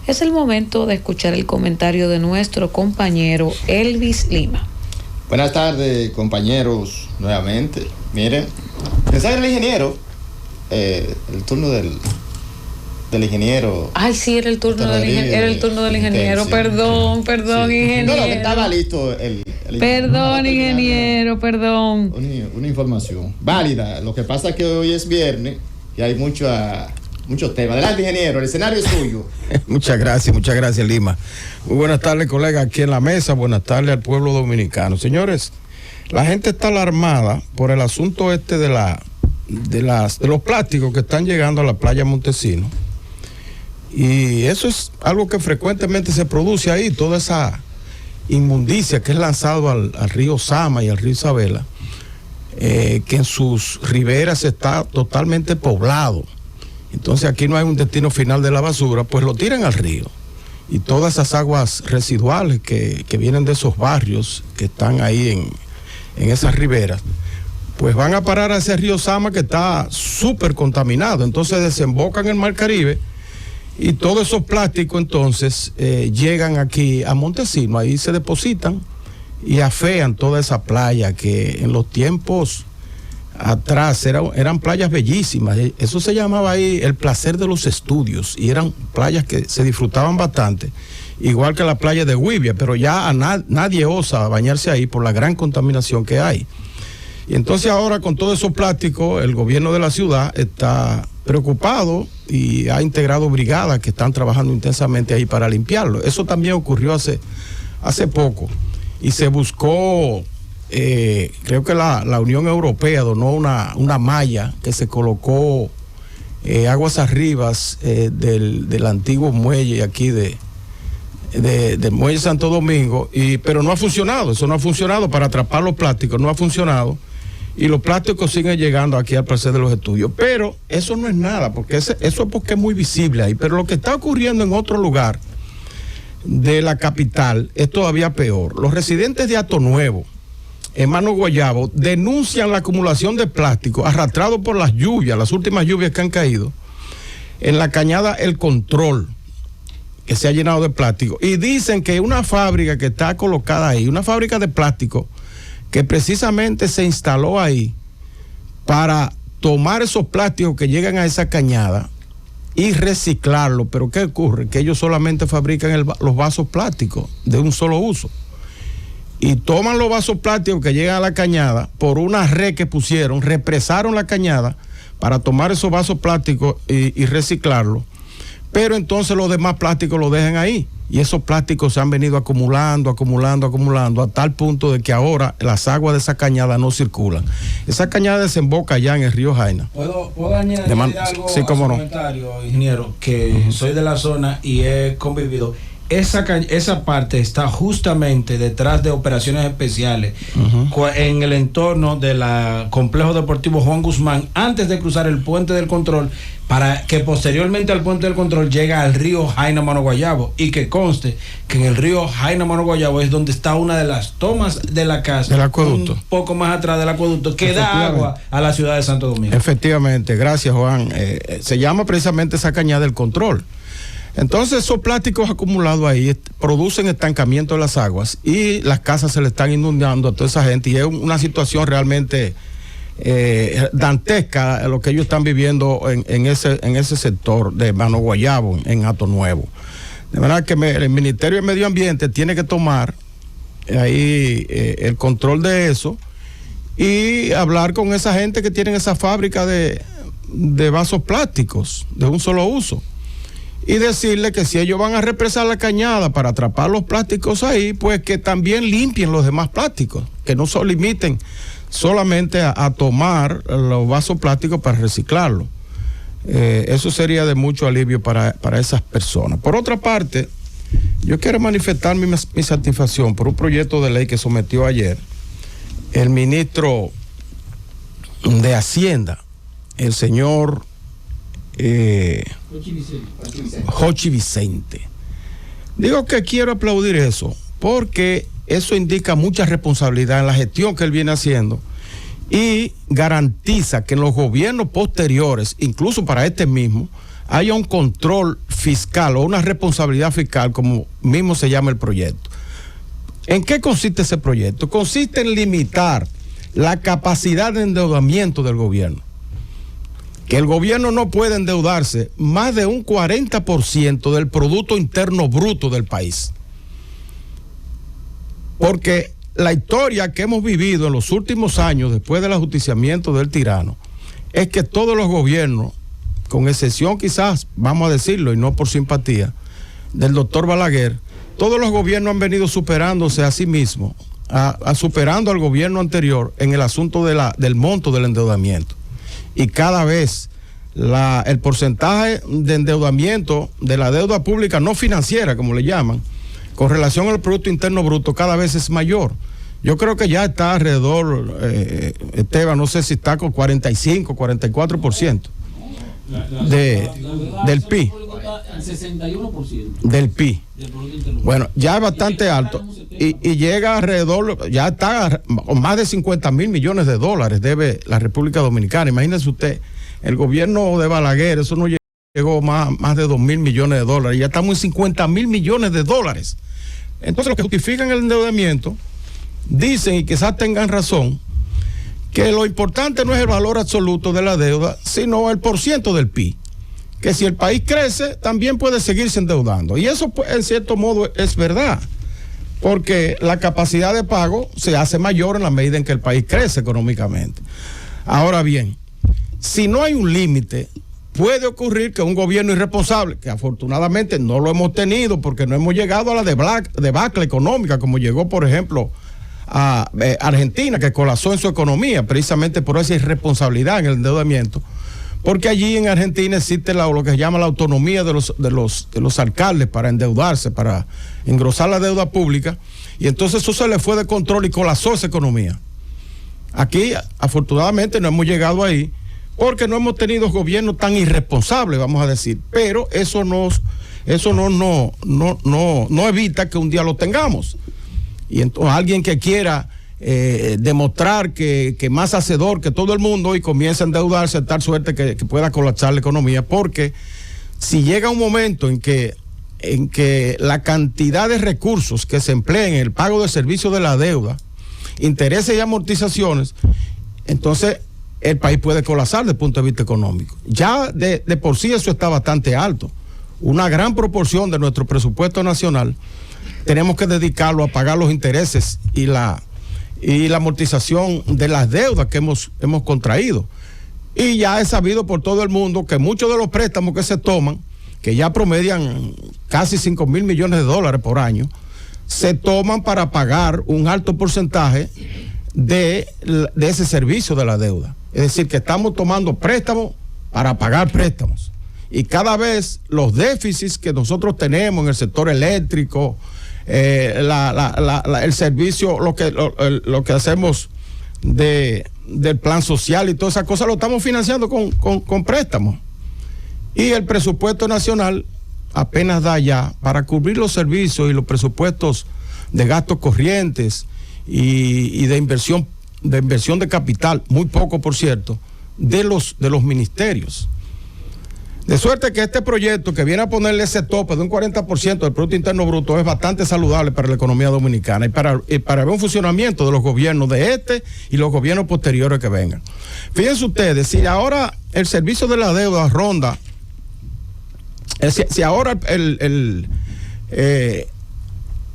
Es el momento de escuchar el comentario de nuestro compañero Elvis Lima. Buenas tardes, compañeros, nuevamente. Miren, pensaba el ingeniero, el turno del ingeniero. Ay, sí, era el turno del ingeniero. Era el turno del ingeniero. Sí. Perdón, sí. Ingeniero. No, que estaba listo el perdón, ingeniero, perdón. Una información válida. Lo que pasa es que hoy es viernes y hay muchos temas. Adelante, ingeniero, el escenario es suyo. Muchas gracias, Lima. Muy buenas tardes, colegas, aquí en la mesa. Buenas tardes al pueblo dominicano. Señores, la gente está alarmada por el asunto de los plásticos que están llegando a la playa Montesino. Y eso es algo que frecuentemente se produce ahí, toda esa inmundicia que es lanzado al río Sama y al río Isabela, que en sus riberas está totalmente poblado. Entonces aquí no hay un destino final de la basura, pues lo tiran al río. Y todas esas aguas residuales que vienen de esos barrios que están ahí en esas riberas, pues van a parar a ese río Sama que está súper contaminado. Entonces desembocan en el Mar Caribe y todos esos plásticos entonces llegan aquí a Montesino, ahí se depositan y afean toda esa playa que en los tiempos atrás eran playas bellísimas. Eso se llamaba ahí el placer de los estudios y eran playas que se disfrutaban bastante, igual que la playa de Huivia, pero ya nadie osa bañarse ahí por la gran contaminación que hay. Y entonces ahora con todo esos plásticos el gobierno de la ciudad está preocupado y ha integrado brigadas que están trabajando intensamente ahí para limpiarlo. Eso también ocurrió hace poco y se buscó, creo que la Unión Europea donó una malla que se colocó aguas arriba del antiguo muelle aquí del muelle Santo Domingo, pero no ha funcionado. Eso no ha funcionado para atrapar los plásticos, no ha funcionado. Y los plásticos siguen llegando aquí al placer de los estudios. Pero eso no es nada, porque eso es porque es muy visible ahí. Pero lo que está ocurriendo en otro lugar de la capital es todavía peor. Los residentes de Hato Nuevo, en Mano Guayabo, denuncian la acumulación de plástico arrastrado por las lluvias, las últimas lluvias que han caído, en la cañada El Control, que se ha llenado de plástico. Y dicen que una fábrica que está colocada ahí, una fábrica de plástico, que precisamente se instaló ahí para tomar esos plásticos que llegan a esa cañada y reciclarlo. Pero ¿qué ocurre? Que ellos solamente fabrican los vasos plásticos de un solo uso. Y toman los vasos plásticos que llegan a la cañada por una red que pusieron, represaron la cañada para tomar esos vasos plásticos y reciclarlos. Pero entonces los demás plásticos los dejan ahí. Y esos plásticos se han venido acumulando a tal punto de que ahora las aguas de esa cañada no circulan. Esa cañada desemboca allá en el río Jaina. ¿Puedo añadir algo sí, a su comentario, ingeniero? Que soy de la zona y he convivido. Esa parte está justamente detrás de operaciones especiales, en el entorno del complejo deportivo Juan Guzmán, antes de cruzar el puente del Control, para que posteriormente al puente del Control llega al río Jaina Mano Guayabo, y que conste que en el río Jaina Mano Guayabo es donde está una de las tomas de la casa, del acueducto, un poco más atrás del acueducto, que da agua a la ciudad de Santo Domingo. Efectivamente, gracias, Juan. Se llama precisamente esa cañada del Control. Entonces esos plásticos acumulados ahí producen estancamiento de las aguas y las casas se le están inundando a toda esa gente, y es una situación realmente dantesca lo que ellos están viviendo en ese sector de Mano Guayabo, en Hato Nuevo. De verdad que el Ministerio de Medio Ambiente tiene que tomar ahí el control de eso y hablar con esa gente que tienen esa fábrica de vasos plásticos de un solo uso. Y decirle que si ellos van a represar la cañada para atrapar los plásticos ahí, pues que también limpien los demás plásticos, que no se limiten solamente a tomar los vasos plásticos para reciclarlos. Eso sería de mucho alivio para esas personas. Por otra parte, yo quiero manifestar mi satisfacción por un proyecto de ley que sometió ayer el ministro de Hacienda, el señor Jochi Vicente. Digo que quiero aplaudir eso porque eso indica mucha responsabilidad en la gestión que él viene haciendo y garantiza que en los gobiernos posteriores, incluso para este mismo, haya un control fiscal o una responsabilidad fiscal, como mismo se llama el proyecto. ¿En qué consiste ese proyecto? Consiste en limitar la capacidad de endeudamiento del gobierno. Que el gobierno no puede endeudarse más de un 40% del Producto Interno Bruto del país. Porque la historia que hemos vivido en los últimos años, después del ajusticiamiento del tirano, es que todos los gobiernos, con excepción quizás, vamos a decirlo, y no por simpatía, del doctor Balaguer, todos los gobiernos han venido superándose a sí mismos, superando al gobierno anterior en el asunto del monto del endeudamiento. Y cada vez el porcentaje de endeudamiento de la deuda pública no financiera, como le llaman, con relación al Producto Interno Bruto, cada vez es mayor. Yo creo que ya está alrededor, Esteban, no sé si está con 45, 44% del PIB. El 61% del PIB. Bueno, ya es bastante alto y llega alrededor, ya está con más de 50 mil millones de dólares debe la República Dominicana. Imagínense usted, el gobierno de Balaguer, eso no llegó más de 2 mil millones de dólares, ya estamos en 50 mil millones de dólares. Entonces, los que justifican el endeudamiento dicen, y quizás tengan razón, que lo importante no es el valor absoluto de la deuda, sino el % del PIB. Que si el país crece, también puede seguirse endeudando. Y eso, en cierto modo, es verdad, porque la capacidad de pago se hace mayor en la medida en que el país crece económicamente. Ahora bien, si no hay un límite, puede ocurrir que un gobierno irresponsable, que afortunadamente no lo hemos tenido porque no hemos llegado a la debacle económica, como llegó, por ejemplo, a Argentina, que colapsó en su economía, precisamente por esa irresponsabilidad en el endeudamiento, porque allí en Argentina existe lo que se llama la autonomía de los alcaldes para endeudarse, para engrosar la deuda pública, y entonces eso se le fue de control y colapsó esa economía. Aquí, afortunadamente, no hemos llegado ahí, porque no hemos tenido gobiernos tan irresponsables, vamos a decir, pero eso no evita que un día lo tengamos. Y entonces alguien que quiera demostrar que más hacedor que todo el mundo y comienza a endeudarse a tal suerte que pueda colapsar la economía, porque si llega un momento en que la cantidad de recursos que se empleen en el pago de servicios de la deuda, intereses y amortizaciones, entonces el país puede colapsar desde el punto de vista económico. Ya de por sí eso está bastante alto. Una gran proporción de nuestro presupuesto nacional tenemos que dedicarlo a pagar los intereses y la amortización de las deudas que hemos contraído. Y ya es sabido por todo el mundo que muchos de los préstamos que se toman, que ya promedian casi 5 mil millones de dólares por año, se toman para pagar un alto porcentaje de ese servicio de la deuda. Es decir, que estamos tomando préstamos para pagar préstamos. Y cada vez los déficits que nosotros tenemos en el sector eléctrico, el servicio, lo que hacemos del plan social y todas esas cosas, lo estamos financiando con préstamos. Y el presupuesto nacional apenas da ya para cubrir los servicios y los presupuestos de gastos corrientes y de inversión de capital, muy poco por cierto, de los ministerios. De suerte que este proyecto que viene a ponerle ese tope de un 40% del Producto Interno Bruto es bastante saludable para la economía dominicana y para el buen funcionamiento de los gobiernos de este y los gobiernos posteriores que vengan. Fíjense ustedes, si ahora el servicio de la deuda ronda, si ahora el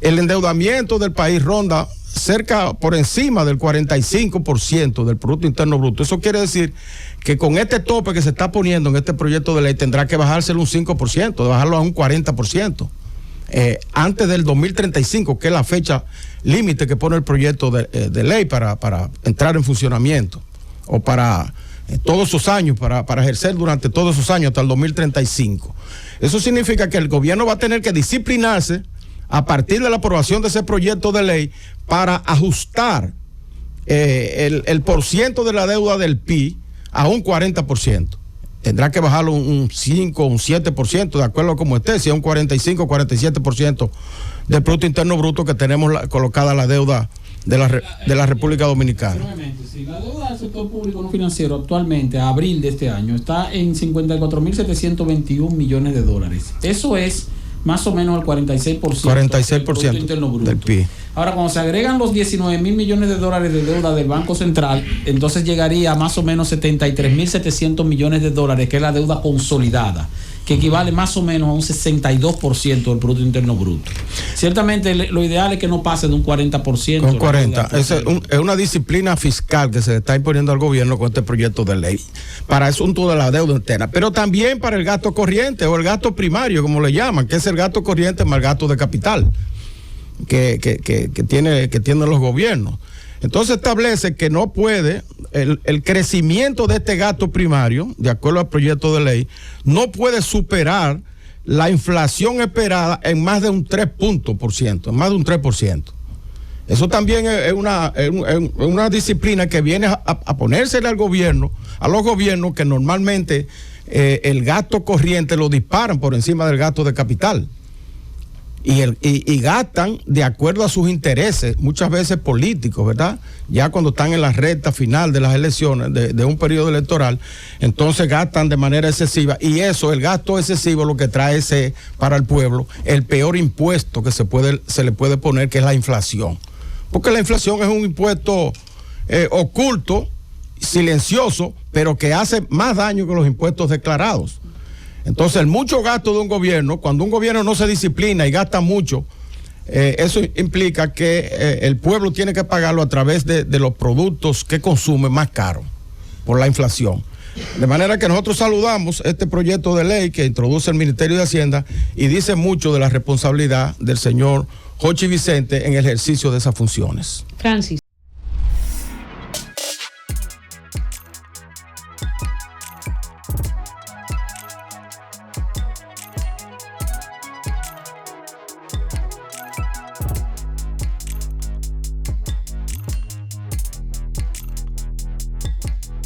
endeudamiento del país ronda cerca por encima del 45% del Producto Interno Bruto, eso quiere decir que con este tope que se está poniendo en este proyecto de ley tendrá que bajárselo un 5%, bajarlo a un 40%, antes del 2035, que es la fecha límite que pone el proyecto de ley para entrar en funcionamiento, o para todos esos años, para ejercer durante todos esos años hasta el 2035. Eso significa que el gobierno va a tener que disciplinarse a partir de la aprobación de ese proyecto de ley para ajustar el porciento de la deuda del PIB a un 40%. Tendrá que bajarlo un 5, un 7%, de acuerdo a como esté, si es un 45, 47% del Producto Interno Bruto que tenemos colocada la deuda de la República Dominicana. Sí, la deuda del sector público no financiero actualmente, a abril de este año, está en 54.721 millones de dólares. Eso es más o menos el 46% del Producto Interno Bruto. Del PIB. Ahora, cuando se agregan los 19.000 millones de dólares de deuda del Banco Central, entonces llegaría a más o menos 73.700 millones de dólares, que es la deuda consolidada, que equivale más o menos a un 62% del Producto Interno Bruto. Ciertamente lo ideal es que no pase de un 40%. Con 40. Es una disciplina fiscal que se le está imponiendo al gobierno con este proyecto de ley para el asunto de la deuda interna, pero también para el gasto corriente o el gasto primario, como le llaman, que es el gasto corriente más el gasto de capital que tienen los gobiernos. Entonces establece que no puede, el crecimiento de este gasto primario, de acuerdo al proyecto de ley, no puede superar la inflación esperada en más de un 3%, en más de un 3%. Eso también es una disciplina que viene a ponérsele al gobierno, a los gobiernos que normalmente el gasto corriente lo disparan por encima del gasto de capital. Y gastan de acuerdo a sus intereses, muchas veces políticos, ¿verdad? Ya cuando están en la recta final de las elecciones, de un periodo electoral, entonces gastan de manera excesiva. Y eso, el gasto excesivo, lo que trae es para el pueblo el peor impuesto que se le puede poner, que es la inflación. Porque la inflación es un impuesto oculto, silencioso, pero que hace más daño que los impuestos declarados. Entonces, el mucho gasto de un gobierno, cuando un gobierno no se disciplina y gasta mucho, eso implica que el pueblo tiene que pagarlo a través de los productos que consume más caros por la inflación. De manera que nosotros saludamos este proyecto de ley que introduce el Ministerio de Hacienda y dice mucho de la responsabilidad del señor Jochi Vicente en el ejercicio de esas funciones. Francis.